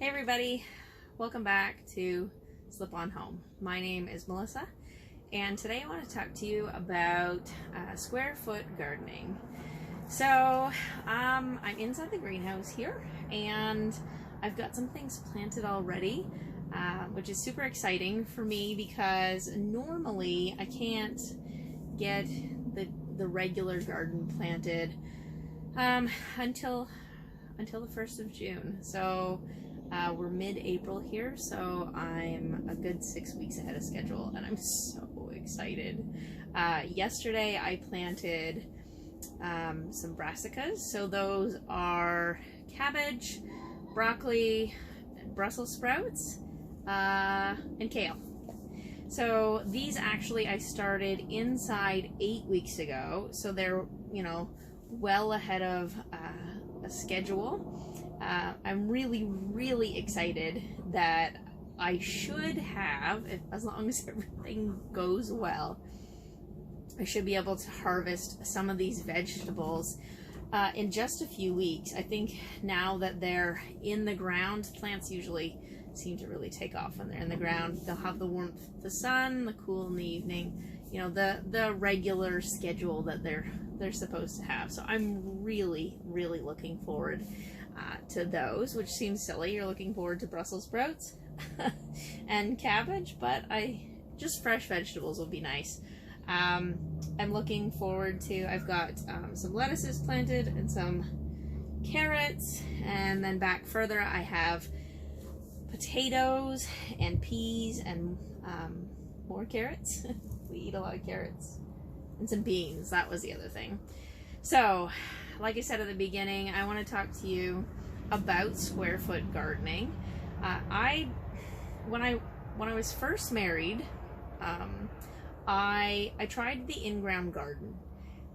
Hey everybody, welcome back to Slip On Home. My name is Melissa, and today I want to talk to you about square foot gardening. So I'm inside the greenhouse here, and I've got some things planted already, which is super exciting for me because normally I can't get the regular garden planted until the 1st of June. So we're mid-April here, so I'm a good 6 weeks ahead of schedule, and I'm so excited. Yesterday I planted some brassicas, so those are cabbage, broccoli, Brussels sprouts, and kale. So these actually I started inside 8 weeks ago, so they're, you know, well ahead of a schedule. I'm really excited that I should have, as long as everything goes well, I should be able to harvest some of these vegetables in just a few weeks. I think now that they're in the ground, plants usually seem to really take off when they're in the ground. They'll have the warmth of the sun, the cool in the evening, you know, the regular schedule that they're supposed to have. So I'm really looking forward to those, which seems silly. You're looking forward to Brussels sprouts and cabbage, but just fresh vegetables will be nice. I'm looking forward to, I've got some lettuces planted and some carrots, and then back further I have potatoes and peas and more carrots. We eat a lot of carrots. And some beans. That was the other thing. So, like I said at the beginning, I want to talk to you about square foot gardening. When I was first married, I tried the in-ground garden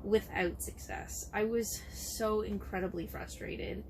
without success. I was so incredibly frustrated.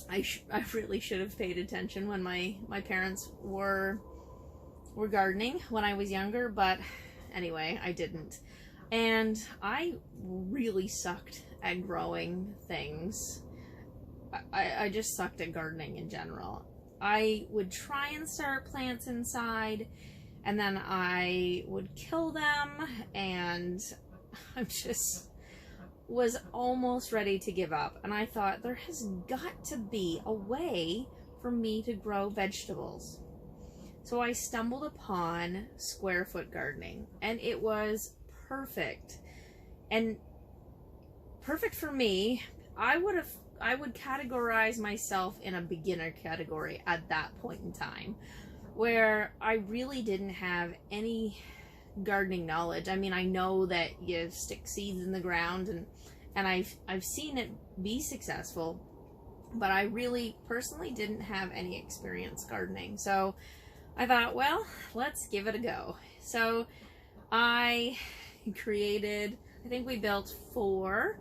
I really should have paid attention when my parents were gardening when I was younger, but anyway, I didn't. And I really sucked at growing things. I just sucked at gardening in general. I would try and start plants inside, and then I would kill them, and I just was almost ready to give up. And I thought, there has got to be a way for me to grow vegetables. So I stumbled upon square foot gardening, and it was perfect. And perfect for me. I would categorize myself in a beginner category at that point in time, where I really didn't have any gardening knowledge. I mean, I know that you stick seeds in the ground, and I've seen it be successful, but I really personally didn't have any experience gardening. So I thought, well, let's give it a go. So I created, I think we built 4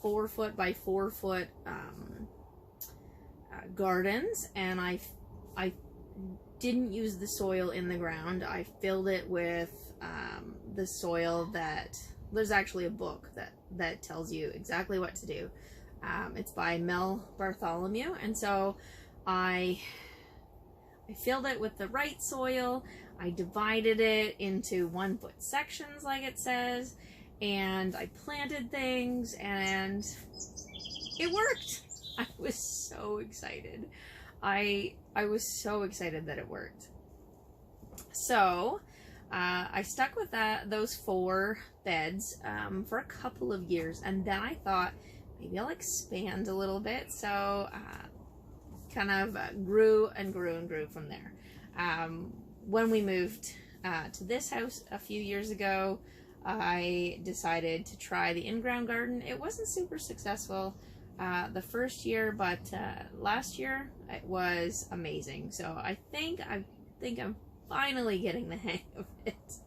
4-foot by 4-foot gardens, and I didn't use the soil in the ground. I filled it with the soil that, there's actually a book that tells you exactly what to do. It's by Mel Bartholomew, and so I filled it with the right soil. I divided it into 1-foot sections like it says, and I planted things, and it worked. I was so excited. I was so excited that it worked. So I stuck with those 4 beds for a couple of years, and then I thought maybe I'll expand a little bit. So kind of grew from there. When we moved to this house a few years ago, I decided to try the in-ground garden. It wasn't super successful the first year, but last year it was amazing. So I think I'm finally getting the hang of it.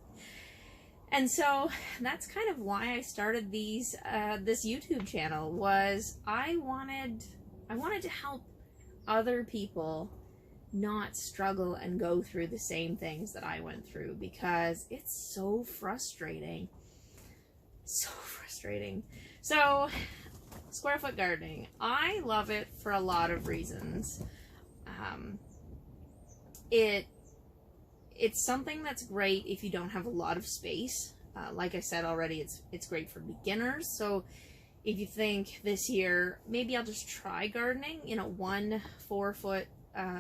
And so that's kind of why I started this YouTube channel. Was I wanted to help other people not struggle and go through the same things that I went through, because it's so frustrating. So square foot gardening, I love it for a lot of reasons. It's something that's great if you don't have a lot of space. Like I said already, it's great for beginners. So if you think this year, maybe I'll just try gardening, you know, 1 4-foot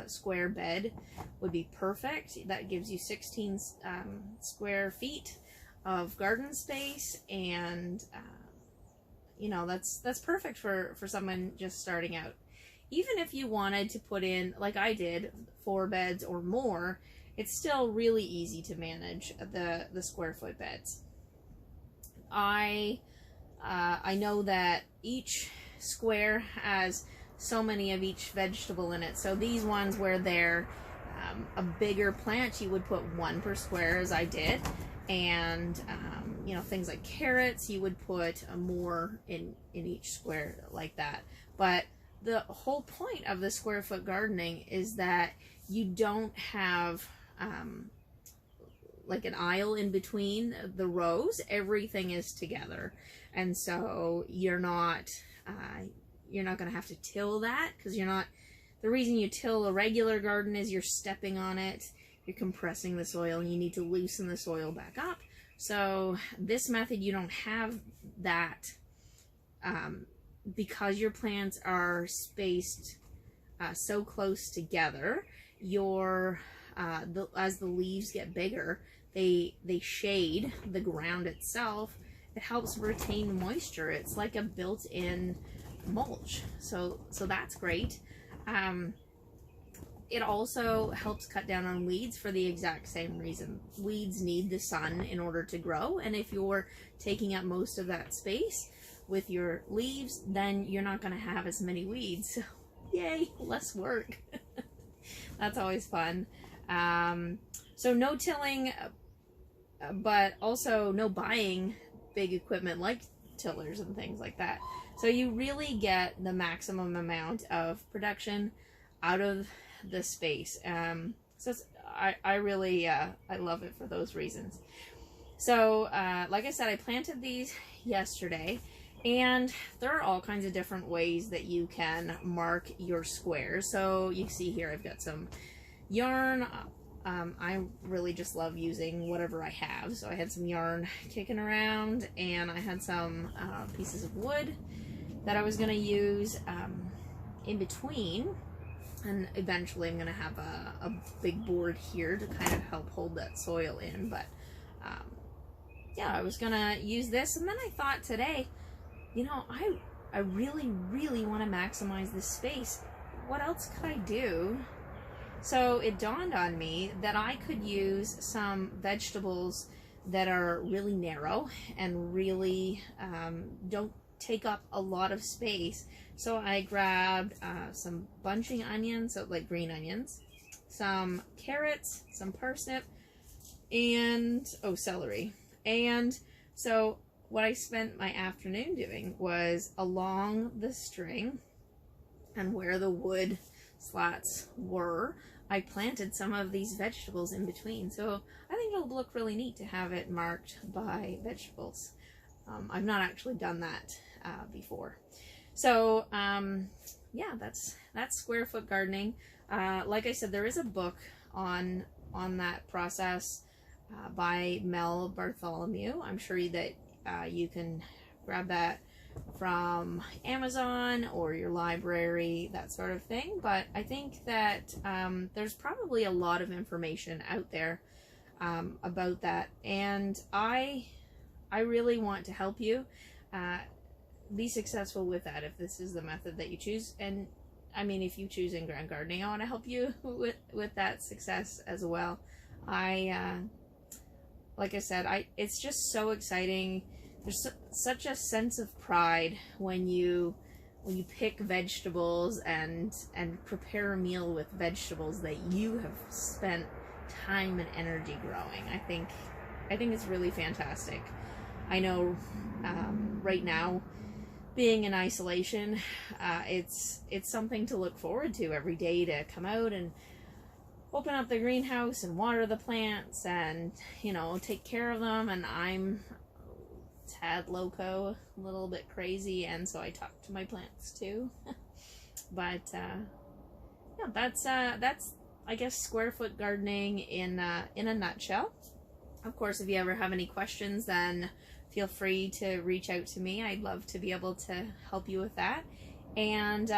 square bed would be perfect. That gives you 16 square feet of garden space, and you know, that's perfect for someone just starting out. Even if you wanted to put in, like I did, 4 beds or more, it's still really easy to manage the square foot beds. I know that each square has so many of each vegetable in it. So these ones where they're a bigger plant, you would put 1 per square, as I did. And you know, things like carrots, you would put more in each square like that. But the whole point of the square foot gardening is that you don't have like an aisle in between the rows. Everything is together, and so you're not going to have to till that, because you're not. The reason you till a regular garden is you're stepping on it, you're compressing the soil, and you need to loosen the soil back up. So this method, you don't have that, because your plants are spaced so close together. As the leaves get bigger, they shade the ground itself. It helps retain moisture. It's like a built-in mulch. So that's great. It also helps cut down on weeds for the exact same reason. Weeds need the sun in order to grow, and if you're taking up most of that space with your leaves, then you're not going to have as many weeds. So, yay, less work. That's always fun. So no tilling, but also no buying big equipment like tillers and things like that. So you really get the maximum amount of production out of the space. So I really I love it for those reasons. So like I said, I planted these yesterday, and there are all kinds of different ways that you can mark your squares. So you see here I've got some yarn. I really just love using whatever I have. So I had some yarn kicking around, and I had some pieces of wood that I was going to use in between. And eventually I'm going to have a big board here to kind of help hold that soil in. But yeah, I was going to use this. And then I thought today, you know, I really, really want to maximize this space. What else could I do? So it dawned on me that I could use some vegetables that are really narrow and really don't take up a lot of space. So I grabbed some bunching onions, so like green onions, some carrots, some parsnip, and celery. And so what I spent my afternoon doing was along the string and where the wood slats were, I planted some of these vegetables in between. So I think it'll look really neat to have it marked by vegetables. I've not actually done that before. So yeah, that's square foot gardening. Like I said, there is a book on that process by Mel Bartholomew. I'm sure that you can grab that from Amazon or your library, that sort of thing. But I think that there's probably a lot of information out there about that, and I really want to help you be successful with that if this is the method that you choose. And I mean, if you choose in-ground gardening, I want to help you with that success as well. Like I said, it's just so exciting. There's such a sense of pride when you pick vegetables and prepare a meal with vegetables that you have spent time and energy growing. I think it's really fantastic. I know right now, being in isolation, it's something to look forward to every day, to come out and open up the greenhouse and water the plants and, you know, take care of them. And I'm tad loco, a little bit crazy, and so I talk to my plants too. But yeah, that's I guess square foot gardening in a nutshell. Of course, if you ever have any questions, then feel free to reach out to me. I'd love to be able to help you with that. And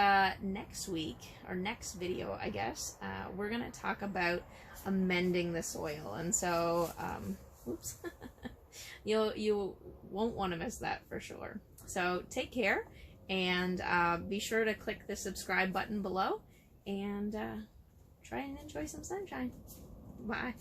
next week, or next video, I guess, we're going to talk about amending the soil. And so, oops, you won't want to miss that for sure. So take care, and be sure to click the subscribe button below, and try and enjoy some sunshine. Bye.